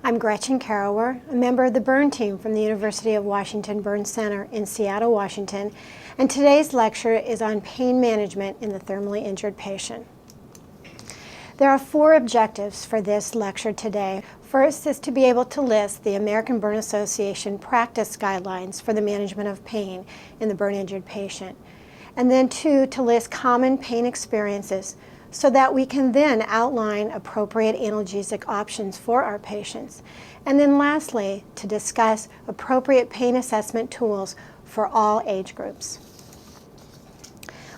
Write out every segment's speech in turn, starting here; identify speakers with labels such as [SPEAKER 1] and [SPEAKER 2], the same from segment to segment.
[SPEAKER 1] I'm Gretchen Carower, a member of the burn team from the University of Washington Burn Center in Seattle, Washington, and today's lecture is on pain management in the thermally injured patient. There are 4 objectives for this lecture today. First is to be able to list the American Burn Association practice guidelines for the management of pain in the burn injured patient. And then 2, to list common pain experiences so that we can then outline appropriate analgesic options for our patients. And then lastly, to discuss appropriate pain assessment tools for all age groups.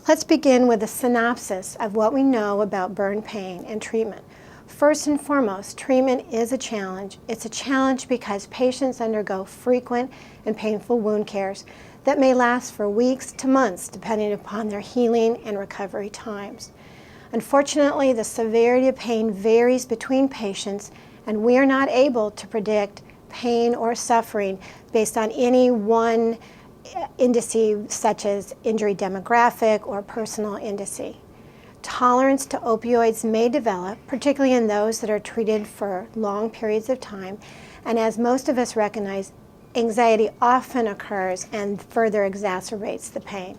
[SPEAKER 1] Let's begin with a synopsis of what we know about burn pain and treatment. First and foremost, treatment is a challenge. It's a challenge because patients undergo frequent and painful wound cares that may last for weeks to months, depending upon their healing and recovery times. Unfortunately, the severity of pain varies between patients, and we are not able to predict pain or suffering based on any one indice such as injury demographic or personal indice. Tolerance to opioids may develop, particularly in those that are treated for long periods of time, and as most of us recognize, anxiety often occurs and further exacerbates the pain.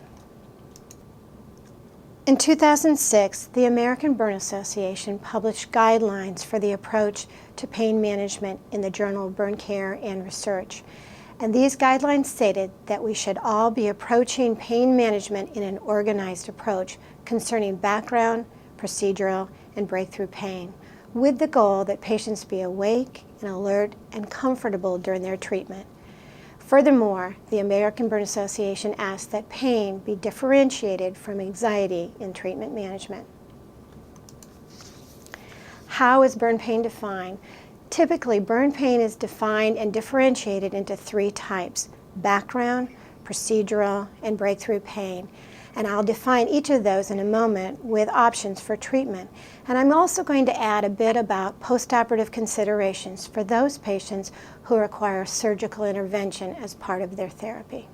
[SPEAKER 1] In 2006, the American Burn Association published guidelines for the approach to pain management in the Journal of Burn Care and Research. And these guidelines stated that we should all be approaching pain management in an organized approach concerning background, procedural, and breakthrough pain, with the goal that patients be awake and alert and comfortable during their treatment. Furthermore, the American Burn Association asks that pain be differentiated from anxiety in treatment management. How is burn pain defined? Typically, burn pain is defined and differentiated into 3 types: background, procedural, and breakthrough pain. And I'll define each of those in a moment with options for treatment. And I'm also going to add a bit about postoperative considerations for those patients who require surgical intervention as part of their therapy.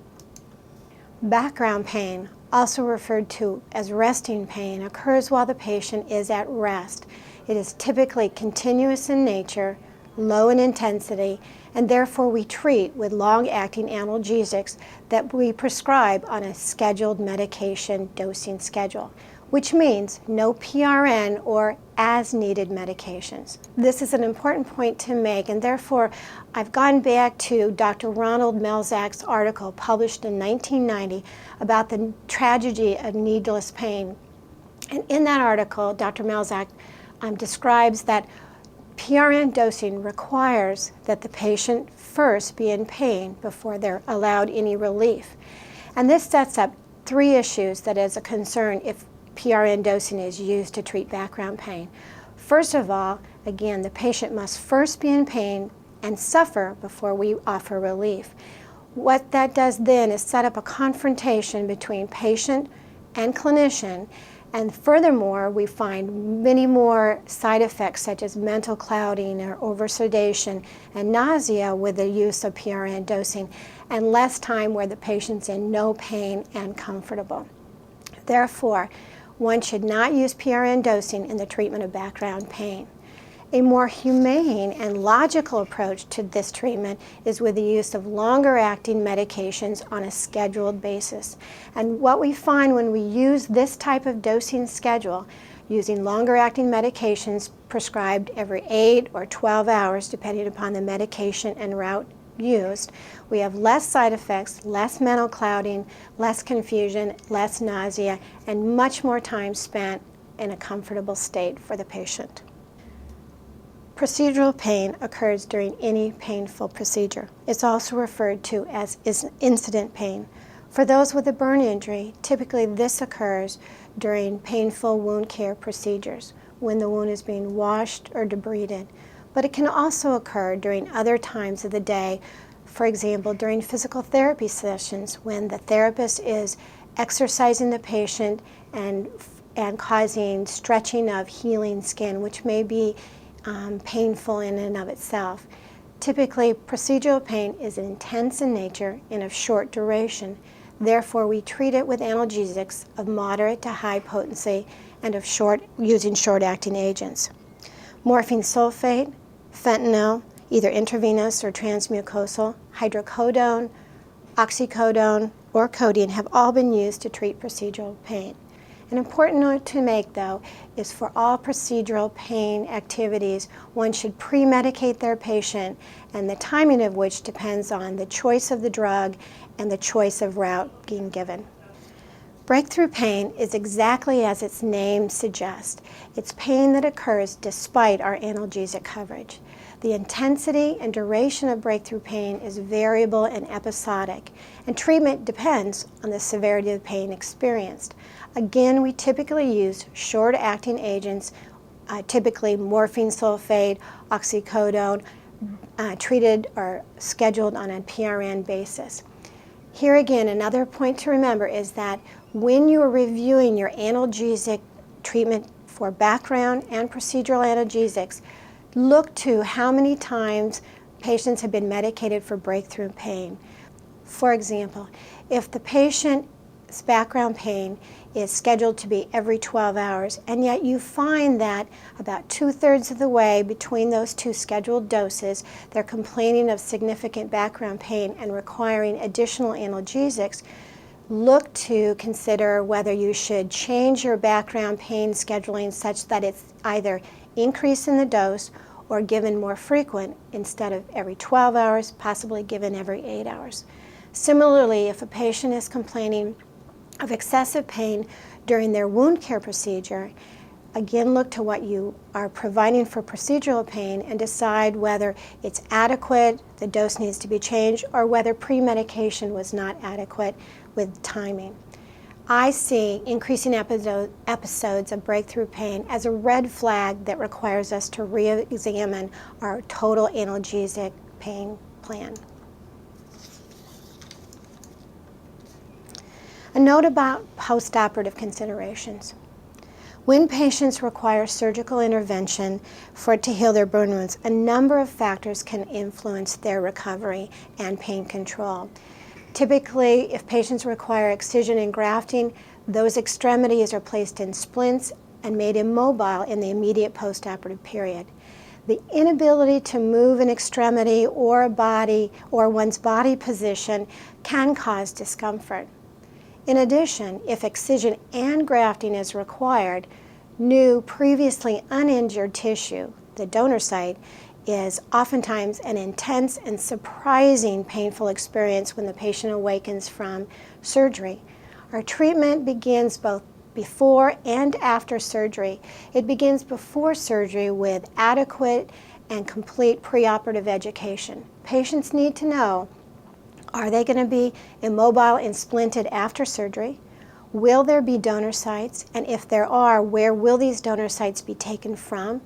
[SPEAKER 1] Background pain, also referred to as resting pain, occurs while the patient is at rest. It is typically continuous in nature, low in intensity, and therefore we treat with long-acting analgesics that we prescribe on a scheduled medication dosing schedule, which means no PRN or as-needed medications. This is an important point to make, and therefore I've gone back to Dr. Ronald Melzak's article published in 1990 about the tragedy of needless pain. And in that article, Dr. Melzak describes that PRN dosing requires that the patient first be in pain before they're allowed any relief. And this sets up 3 issues that is a concern if PRN dosing is used to treat background pain. First of all, again, the patient must first be in pain and suffer before we offer relief. What that does then is set up a confrontation between patient and clinician. And furthermore, we find many more side effects such as mental clouding or oversedation and nausea with the use of PRN dosing, and less time where the patient's in no pain and comfortable. Therefore, one should not use PRN dosing in the treatment of background pain. A more humane and logical approach to this treatment is with the use of longer-acting medications on a scheduled basis. And what we find when we use this type of dosing schedule, using longer-acting medications prescribed every 8 or 12 hours, depending upon the medication and route used, we have less side effects, less mental clouding, less confusion, less nausea, and much more time spent in a comfortable state for the patient. Procedural pain occurs during any painful procedure. It's also referred to as incident pain. For those with a burn injury, typically this occurs during painful wound care procedures when the wound is being washed or debrided. but it can also occur during other times of the day, for example, during physical therapy sessions when the therapist is exercising the patient and causing stretching of healing skin, which may be painful in and of itself. Typically, procedural pain is intense in nature and of short duration. Therefore, we treat it with analgesics of moderate to high potency and of using short-acting agents. Morphine sulfate, fentanyl, either intravenous or transmucosal, hydrocodone, oxycodone, or codeine have all been used to treat procedural pain. An important note to make, though, is for all procedural pain activities, one should pre-medicate their patient, and the timing of which depends on the choice of the drug and the choice of route being given. Breakthrough pain is exactly as its name suggests. It's pain that occurs despite our analgesic coverage. The intensity and duration of breakthrough pain is variable and episodic, and treatment depends on the severity of the pain experienced. Again, we typically use short-acting agents, typically morphine sulfate, oxycodone, treated or scheduled on a PRN basis. Here again, another point to remember is that when you are reviewing your analgesic treatment for background and procedural analgesics, look to how many times patients have been medicated for breakthrough pain. For example, if the patient's background pain is scheduled to be every 12 hours, and yet you find that about 2/3 of the way between those two scheduled doses, they're complaining of significant background pain and requiring additional analgesics, look to consider whether you should change your background pain scheduling such that it's either increase in the dose or given more frequent instead of every 12 hours, possibly given every 8 hours. Similarly, if a patient is complaining of excessive pain during their wound care procedure, again look to what you are providing for procedural pain and decide whether it's adequate, the dose needs to be changed, or whether pre-medication was not adequate with timing. I see increasing episodes of breakthrough pain as a red flag that requires us to re-examine our total analgesic pain plan. A note about postoperative considerations. When patients require surgical intervention for it to heal their burn wounds, a number of factors can influence their recovery and pain control. Typically, if patients require excision and grafting, those extremities are placed in splints and made immobile in the immediate postoperative period. The inability to move an extremity or a body or one's body position can cause discomfort. In addition, if excision and grafting is required, new, previously uninjured tissue, the donor site, is oftentimes an intense and surprising painful experience when the patient awakens from surgery. Our treatment begins both before and after surgery. It begins before surgery with adequate and complete preoperative education. Patients need to know, are they going to be immobile and splinted after surgery? Will there be donor sites? And if there are, where will these donor sites be taken from?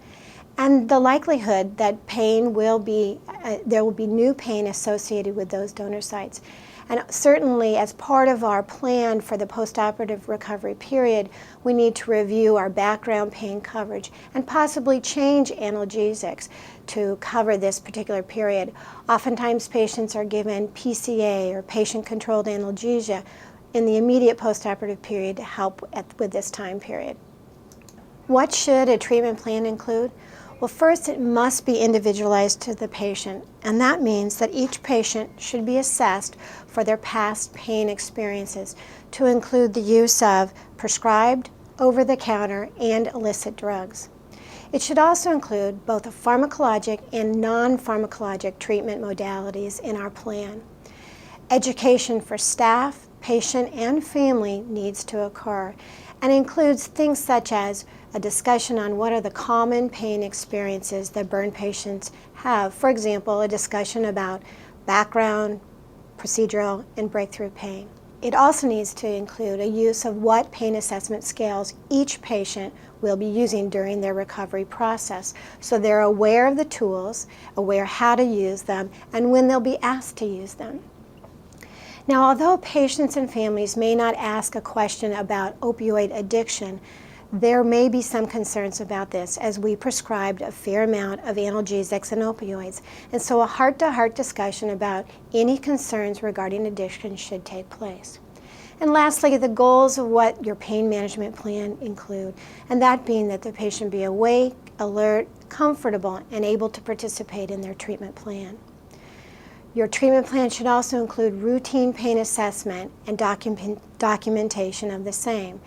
[SPEAKER 1] And the likelihood that pain will be, there will be new pain associated with those donor sites. And certainly as part of our plan for the postoperative recovery period, we need to review our background pain coverage and possibly change analgesics to cover this particular period. Oftentimes patients are given PCA or patient-controlled analgesia in the immediate postoperative period to help with this time period. What should a treatment plan include? Well, first, it must be individualized to the patient, and that means that each patient should be assessed for their past pain experiences to include the use of prescribed, over-the-counter, and illicit drugs. It should also include both the pharmacologic and non-pharmacologic treatment modalities in our plan. Education for staff, patient, and family needs to occur and includes things such as a discussion on what are the common pain experiences that burn patients have. For example, a discussion about background, procedural, and breakthrough pain. It also needs to include a use of what pain assessment scales each patient will be using during their recovery process, so they're aware of the tools, aware how to use them, and when they'll be asked to use them. Now, although patients and families may not ask a question about opioid addiction, there may be some concerns about this, as we prescribed a fair amount of analgesics and opioids, and so a heart-to-heart discussion about any concerns regarding addiction should take place. And lastly, the goals of what your pain management plan include, and that being that the patient be awake, alert, comfortable, and able to participate in their treatment plan. Your treatment plan should also include routine pain assessment and documentation of the same.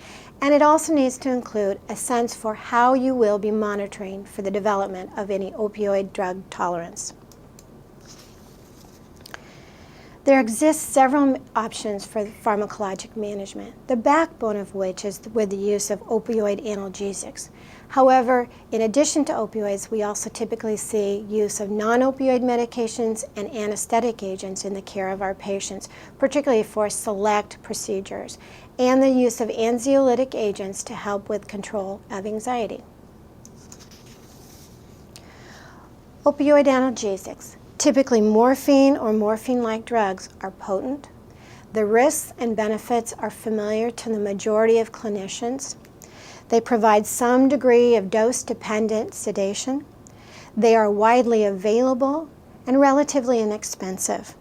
[SPEAKER 1] And it also needs to include a sense for how you will be monitoring for the development of any opioid drug tolerance. There exist several options for pharmacologic management, the backbone of which is with the use of opioid analgesics. However, in addition to opioids, we also typically see use of non-opioid medications and anesthetic agents in the care of our patients, particularly for select procedures, and the use of anxiolytic agents to help with control of anxiety. Opioid analgesics, typically morphine or morphine-like drugs, are potent. The risks and benefits are familiar to the majority of clinicians. They provide some degree of dose-dependent sedation. They are widely available and relatively inexpensive.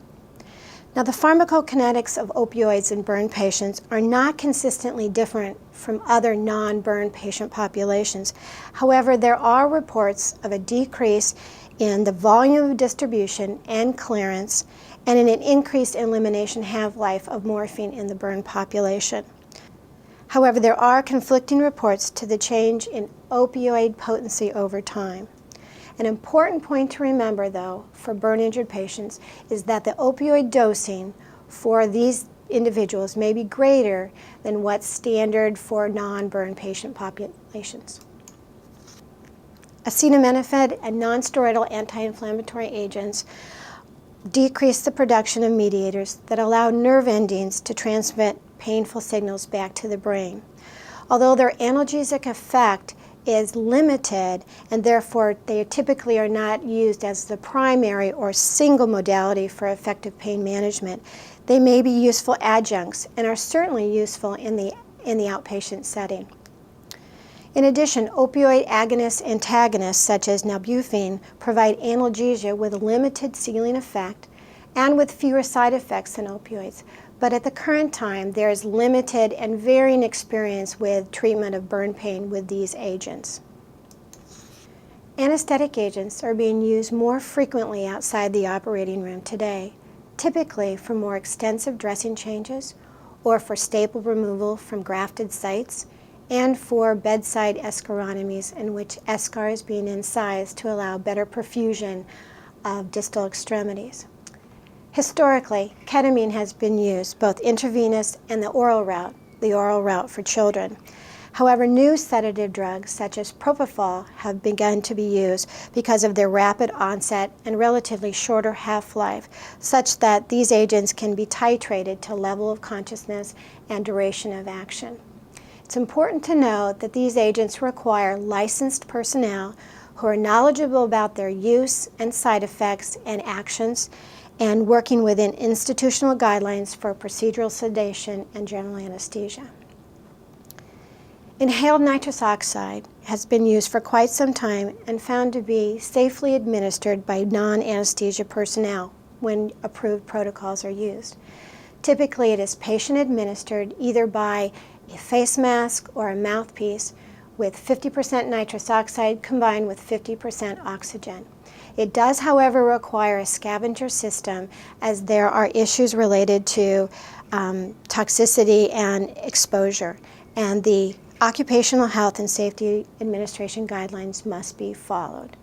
[SPEAKER 1] Now, the pharmacokinetics of opioids in burn patients are not consistently different from other non-burn patient populations. However, there are reports of a decrease in the volume of distribution and clearance, and in an increased elimination half-life of morphine in the burn population. However, there are conflicting reports to the change in opioid potency over time. An important point to remember, though, for burn-injured patients is that the opioid dosing for these individuals may be greater than what's standard for non-burn patient populations. Acetaminophen and nonsteroidal anti-inflammatory agents decrease the production of mediators that allow nerve endings to transmit painful signals back to the brain. Although their analgesic effect is limited, and therefore they typically are not used as the primary or single modality for effective pain management, they may be useful adjuncts and are certainly useful in the outpatient setting. In addition, opioid agonist-antagonists such as nalbuphine provide analgesia with a limited ceiling effect and with fewer side effects than opioids. But at the current time, there is limited and varying experience with treatment of burn pain with these agents. Anesthetic agents are being used more frequently outside the operating room today, typically for more extensive dressing changes or for staple removal from grafted sites, and for bedside escharotomies in which eschar is being incised to allow better perfusion of distal extremities. Historically, ketamine has been used both intravenous and the oral route for children. However, new sedative drugs such as propofol have begun to be used because of their rapid onset and relatively shorter half-life, such that these agents can be titrated to level of consciousness and duration of action. It's important to note that these agents require licensed personnel who are knowledgeable about their use and side effects and actions, and working within institutional guidelines for procedural sedation and general anesthesia. Inhaled nitrous oxide has been used for quite some time and found to be safely administered by non-anesthesia personnel when approved protocols are used. Typically, it is patient-administered either by a face mask or a mouthpiece with 50% nitrous oxide combined with 50% oxygen. It does, however, require a scavenger system, as there are issues related to toxicity and exposure, and the Occupational Health and Safety Administration guidelines must be followed.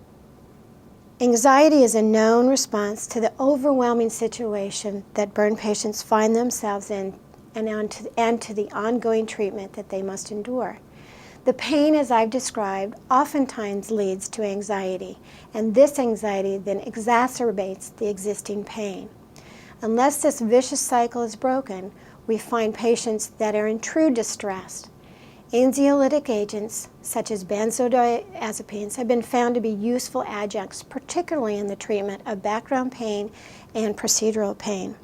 [SPEAKER 1] Anxiety is a known response to the overwhelming situation that burn patients find themselves in and to the ongoing treatment that they must endure. The pain, as I've described, oftentimes leads to anxiety, and this anxiety then exacerbates the existing pain. Unless this vicious cycle is broken, we find patients that are in true distress. Anxiolytic agents, such as benzodiazepines, have been found to be useful adjuncts, particularly in the treatment of background pain and procedural pain.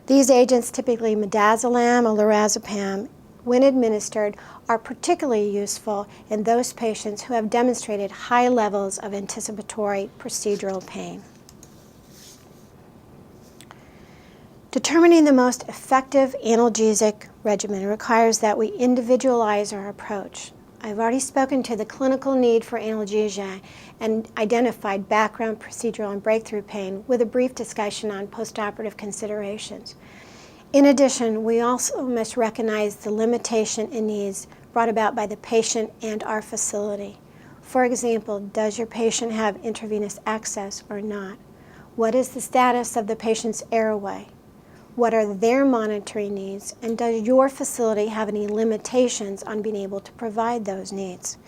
[SPEAKER 1] These agents, typically midazolam or lorazepam, when administered, are particularly useful in those patients who have demonstrated high levels of anticipatory procedural pain. Determining the most effective analgesic regimen requires that we individualize our approach. I've already spoken to the clinical need for analgesia and identified background, procedural, and breakthrough pain with a brief discussion on postoperative considerations. In addition, we also must recognize the limitation and needs brought about by the patient and our facility. For example, does your patient have intravenous access or not? What is the status of the patient's airway? What are their monitoring needs? And does your facility have any limitations on being able to provide those needs?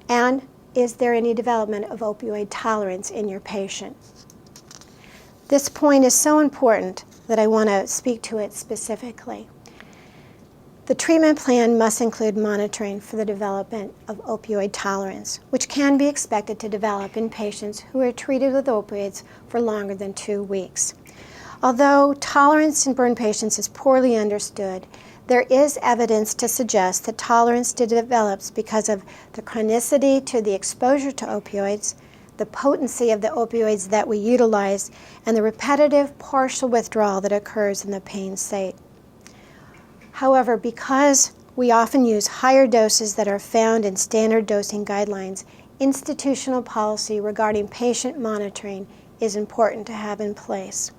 [SPEAKER 1] And is there any development of opioid tolerance in your patient? This point is so important that I want to speak to it specifically. The treatment plan must include monitoring for the development of opioid tolerance, which can be expected to develop in patients who are treated with opioids for longer than 2 weeks. Although tolerance in burn patients is poorly understood, there is evidence to suggest that tolerance develops because of the chronicity to the exposure to opioids, the potency of the opioids that we utilize, and the repetitive partial withdrawal that occurs in the pain state. However, because we often use higher doses that are found in standard dosing guidelines, institutional policy regarding patient monitoring is important to have in place.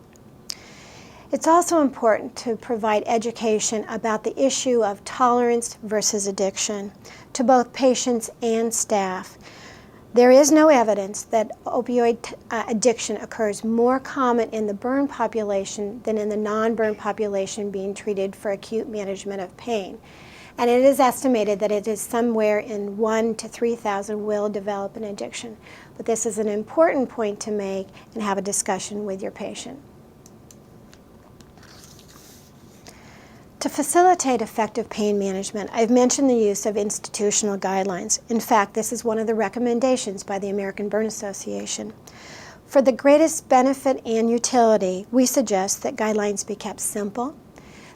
[SPEAKER 1] It's also important to provide education about the issue of tolerance versus addiction to both patients and staff. There is no evidence that opioid addiction occurs more common in the burn population than in the non-burn population being treated for acute management of pain. And it is estimated that it is somewhere in 1 to 3,000 will develop an addiction. But this is an important point to make and have a discussion with your patient. To facilitate effective pain management, I've mentioned the use of institutional guidelines. In fact, this is one of the recommendations by the American Burn Association. For the greatest benefit and utility, we suggest that guidelines be kept simple,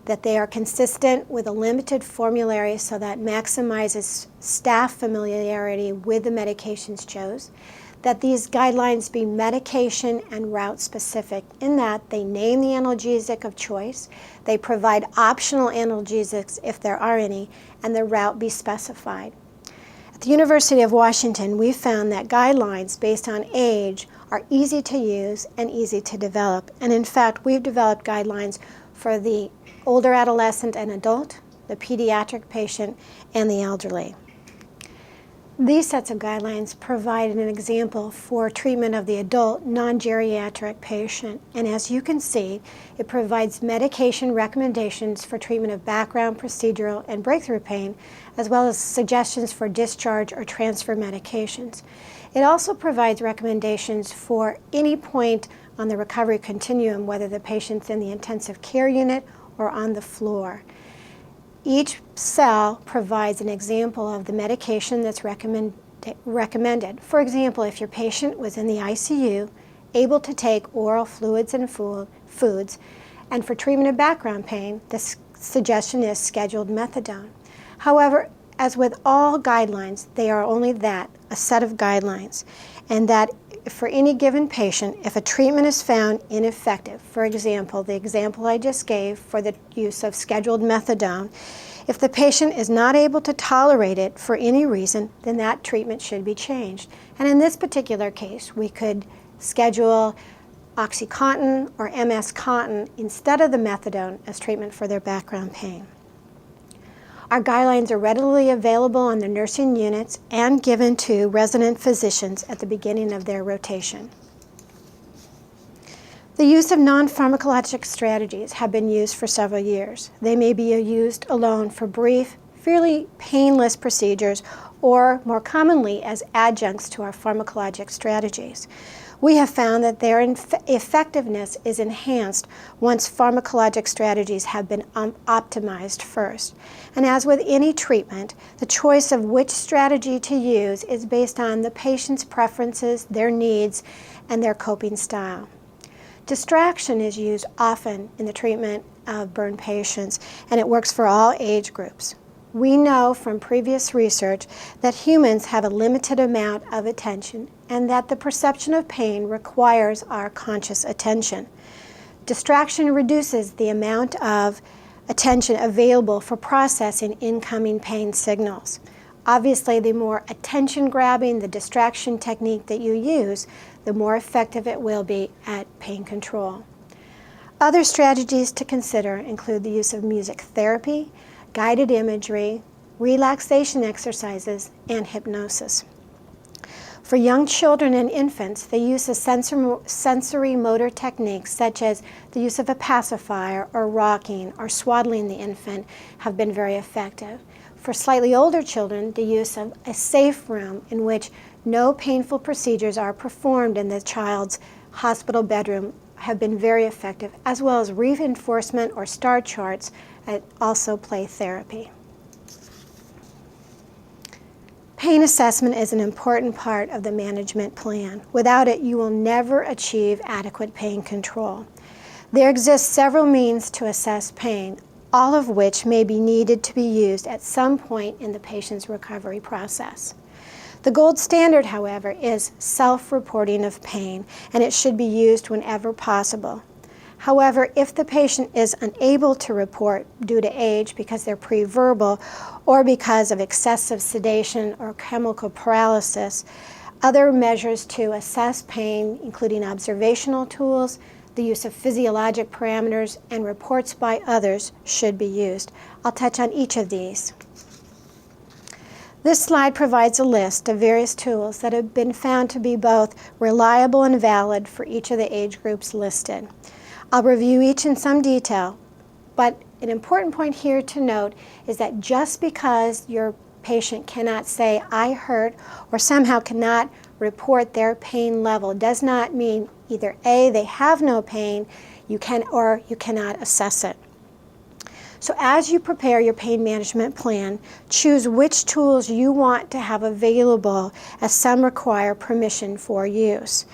[SPEAKER 1] that they are consistent with a limited formulary so that maximizes staff familiarity with the medications chosen, that these guidelines be medication and route specific in that they name the analgesic of choice, they provide optional analgesics if there are any, and the route be specified. At the University of Washington, we found that guidelines based on age are easy to use and easy to develop. And in fact, we've developed guidelines for the older adolescent and adult, the pediatric patient, and the elderly. These sets of guidelines provide an example for treatment of the adult non-geriatric patient. And as you can see, it provides medication recommendations for treatment of background, procedural, and breakthrough pain, as well as suggestions for discharge or transfer medications. It also provides recommendations for any point on the recovery continuum, whether the patient's in the intensive care unit or on the floor. Each cell provides an example of the medication that's recommended. For example, if your patient was in the ICU, able to take oral fluids and foods, and for treatment of background pain, the suggestion is scheduled methadone. However, as with all guidelines, they are only that, a set of guidelines, and that for any given patient, if a treatment is found ineffective, for example, the example I just gave for the use of scheduled methadone, if the patient is not able to tolerate it for any reason, then that treatment should be changed. And in this particular case, we could schedule OxyContin or MS-Contin instead of the methadone as treatment for their background pain. Our guidelines are readily available on the nursing units and given to resident physicians at the beginning of their rotation. The use of non-pharmacologic strategies have been used for several years. They may be used alone for brief, fairly painless procedures, or more commonly as adjuncts to our pharmacologic strategies. We have found that their effectiveness is enhanced once pharmacologic strategies have been optimized first. And as with any treatment, the choice of which strategy to use is based on the patient's preferences, their needs, and their coping style. Distraction is used often in the treatment of burn patients, and it works for all age groups. We know from previous research that humans have a limited amount of attention and that the perception of pain requires our conscious attention. Distraction reduces the amount of attention available for processing incoming pain signals. Obviously, the more attention-grabbing the distraction technique that you use, the more effective it will be at pain control. Other strategies to consider include the use of music therapy, guided imagery, relaxation exercises, and hypnosis. For young children and infants, the use of sensory motor techniques such as the use of a pacifier or rocking or swaddling the infant have been very effective. For slightly older children, the use of a safe room in which no painful procedures are performed in the child's hospital bedroom have been very effective, as well as reinforcement or star charts and also play therapy. Pain assessment is an important part of the management plan. Without it, you will never achieve adequate pain control. There exist several means to assess pain, all of which may be needed to be used at some point in the patient's recovery process. The gold standard, however, is self-reporting of pain, and it should be used whenever possible. However, if the patient is unable to report due to age because they're pre-verbal or because of excessive sedation or chemical paralysis, other measures to assess pain, including observational tools, the use of physiologic parameters, and reports by others should be used. I'll touch on each of these. This slide provides a list of various tools that have been found to be both reliable and valid for each of the age groups listed. I'll review each in some detail, but an important point here to note is that just because your patient cannot say, "I hurt," or somehow cannot report their pain level does not mean either A, they have no pain, or you cannot assess it. So as you prepare your pain management plan, choose which tools you want to have available, as some require permission for use.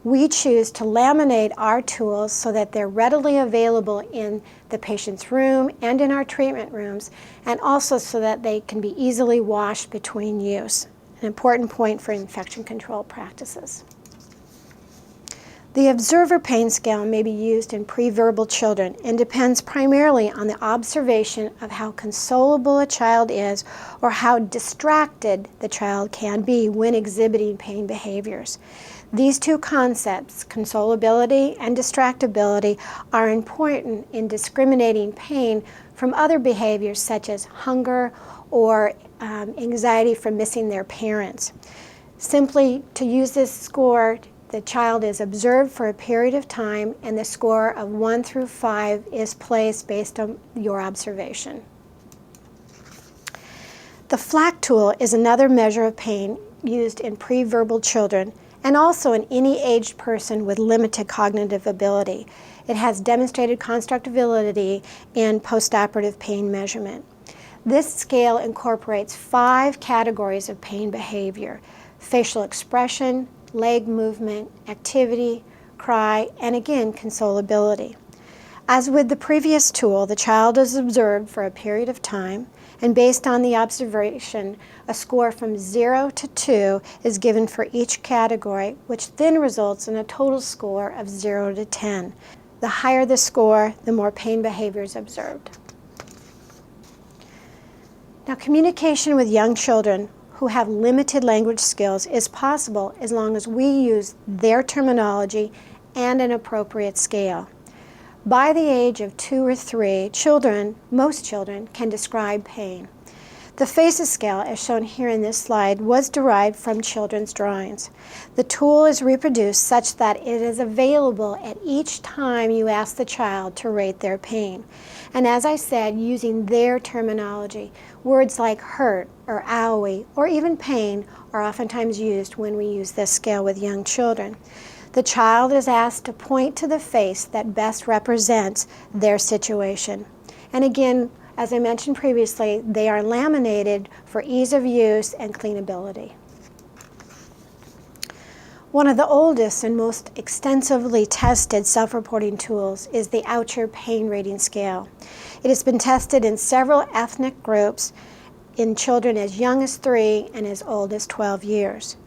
[SPEAKER 1] We choose to laminate our tools so that they're readily available in the patient's room and in our treatment rooms, and also so that they can be easily washed between use. An important point for infection control practices. The observer pain scale may be used in pre-verbal children and depends primarily on the observation of how consolable a child is or how distracted the child can be when exhibiting pain behaviors. These two concepts, consolability and distractibility, are important in discriminating pain from other behaviors such as hunger or anxiety from missing their parents. Simply to use this score, the child is observed for a period of time and the score of 1 through 5 is placed based on your observation. The FLAC tool is another measure of pain used in pre-verbal children and also in any aged person with limited cognitive ability. It has demonstrated constructibility in postoperative pain measurement. This scale incorporates 5 categories of pain behavior: facial expression, leg movement, activity, cry, and again, consolability. As with the previous tool, the child is observed for a period of time, and based on the observation, a score from 0 to 2 is given for each category, which then results in a total score of 0 to 10. The higher the score, the more pain behaviors observed. Now, communication with young children who have limited language skills is possible as long as we use their terminology and an appropriate scale. By the age of 2 or 3, most children can describe pain. The FACES scale, as shown here in this slide, was derived from children's drawings. The tool is reproduced such that it is available at each time you ask the child to rate their pain. And as I said, using their terminology, words like hurt or owie or even pain are oftentimes used when we use this scale with young children. The child is asked to point to the face that best represents their situation. And again, as I mentioned previously, they are laminated for ease of use and cleanability. One of the oldest and most extensively tested self-reporting tools is the Oucher Pain Rating Scale. It has been tested in several ethnic groups in children as young as 3 and as old as 12 years.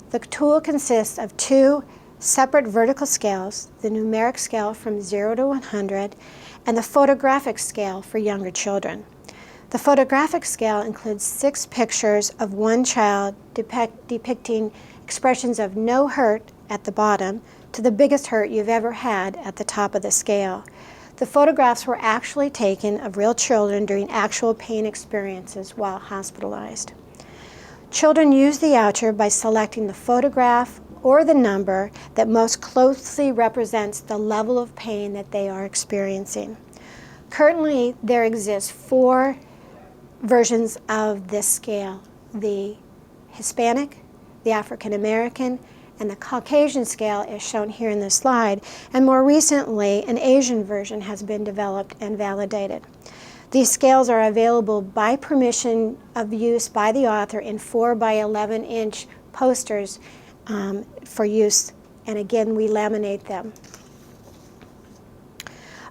[SPEAKER 1] The tool consists of 2 separate vertical scales, the numeric scale from 0 to 100, and the photographic scale for younger children. The photographic scale includes 6 pictures of one child depicting expressions of no hurt at the bottom to the biggest hurt you've ever had at the top of the scale. The photographs were actually taken of real children during actual pain experiences while hospitalized. Children use the Oucher by selecting the photograph or the number that most closely represents the level of pain that they are experiencing. Currently, there exist 4 versions of this scale: the Hispanic, the African American, and the Caucasian scale is shown here in this slide, and more recently an Asian version has been developed and validated. These scales are available by permission of use by the author in 4 by 11-inch posters for use, and again we laminate them.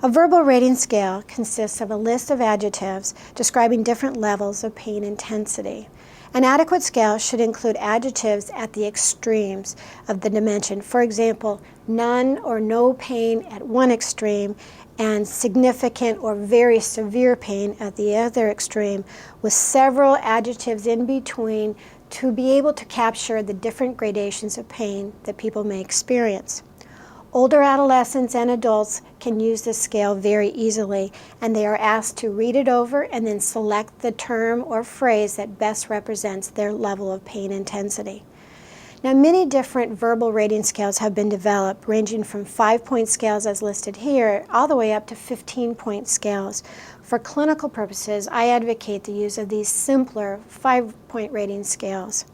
[SPEAKER 1] A verbal rating scale consists of a list of adjectives describing different levels of pain intensity. An adequate scale should include adjectives at the extremes of the dimension. For example, none or no pain at one extreme and significant or very severe pain at the other extreme, with several adjectives in between to be able to capture the different gradations of pain that people may experience. Older adolescents and adults can use this scale very easily, and they are asked to read it over and then select the term or phrase that best represents their level of pain intensity. Now, many different verbal rating scales have been developed, ranging from 5-point scales as listed here, all the way up to 15-point scales. For clinical purposes, I advocate the use of these simpler 5-point rating scales.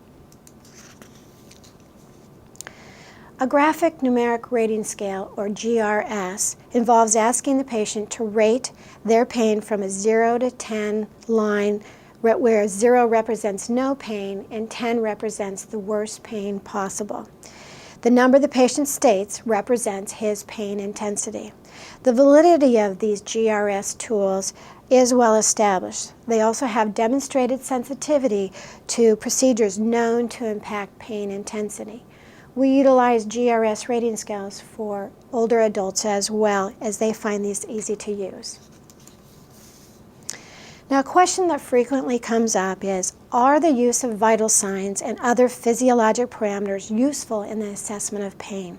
[SPEAKER 1] A graphic numeric rating scale, or GRS, involves asking the patient to rate their pain from a 0 to 10 line, where 0 represents no pain and 10 represents the worst pain possible. The number the patient states represents his pain intensity. The validity of these GRS tools is well established. They also have demonstrated sensitivity to procedures known to impact pain intensity. We utilize GRS rating scales for older adults as well, as they find these easy to use. Now, a question that frequently comes up is, are the use of vital signs and other physiologic parameters useful in the assessment of pain?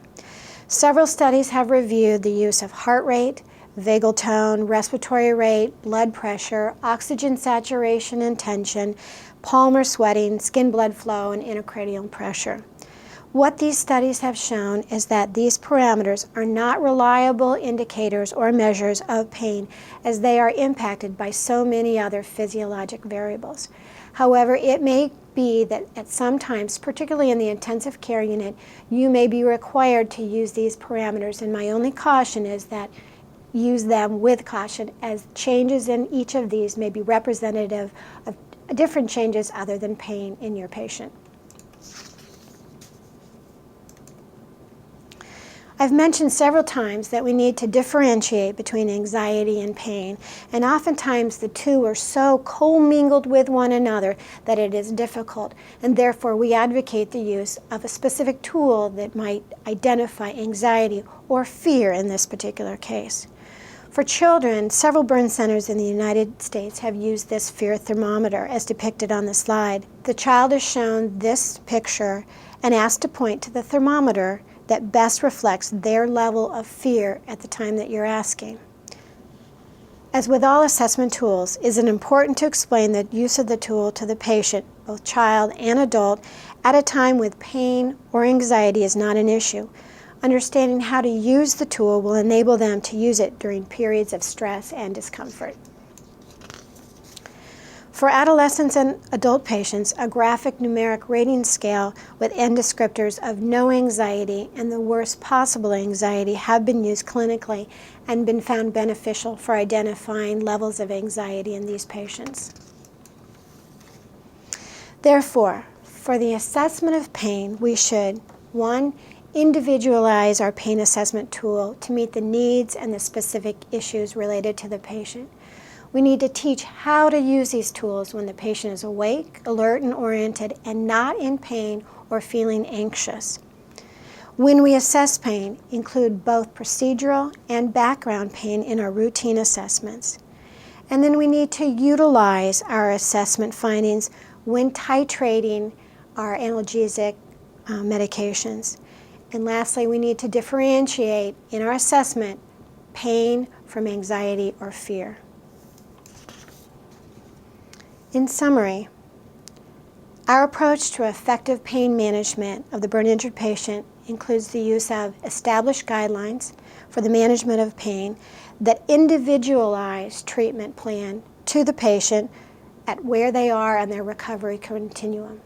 [SPEAKER 1] Several studies have reviewed the use of heart rate, vagal tone, respiratory rate, blood pressure, oxygen saturation and tension, palmar sweating, skin blood flow, and intracranial pressure. What these studies have shown is that these parameters are not reliable indicators or measures of pain, as they are impacted by so many other physiologic variables. However, it may be that at some times, particularly in the intensive care unit, you may be required to use these parameters, and my only caution is that use them with caution, as changes in each of these may be representative of different changes other than pain in your patient. I've mentioned several times that we need to differentiate between anxiety and pain, and oftentimes the two are so commingled with one another that it is difficult, and therefore we advocate the use of a specific tool that might identify anxiety or fear in this particular case. For children, several burn centers in the United States have used this fear thermometer as depicted on the slide. The child is shown this picture and asked to point to the thermometer that best reflects their level of fear at the time that you're asking. As with all assessment tools, it is important to explain the use of the tool to the patient, both child and adult, at a time with pain or anxiety is not an issue. Understanding how to use the tool will enable them to use it during periods of stress and discomfort. For adolescents and adult patients, a graphic numeric rating scale with end descriptors of no anxiety and the worst possible anxiety have been used clinically and been found beneficial for identifying levels of anxiety in these patients. Therefore, for the assessment of pain, we should, 1, individualize our pain assessment tool to meet the needs and the specific issues related to the patient. We need to teach how to use these tools when the patient is awake, alert, and oriented, and not in pain or feeling anxious. When we assess pain, include both procedural and background pain in our routine assessments. And then we need to utilize our assessment findings when titrating our analgesic medications. And lastly, we need to differentiate in our assessment pain from anxiety or fear. In summary, our approach to effective pain management of the burn-injured patient includes the use of established guidelines for the management of pain that individualize treatment plan to the patient at where they are on their recovery continuum.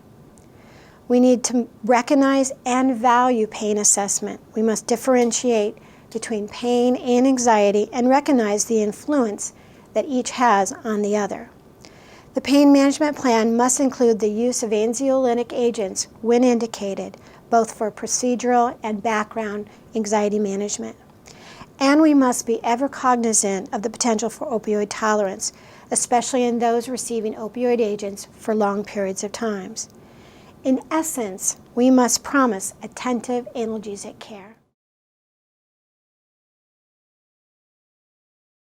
[SPEAKER 1] We need to recognize and value pain assessment. We must differentiate between pain and anxiety and recognize the influence that each has on the other. The pain management plan must include the use of anxiolytic agents when indicated, both for procedural and background anxiety management. And we must be ever cognizant of the potential for opioid tolerance, especially in those receiving opioid agents for long periods of time. In essence, we must promise attentive analgesic care.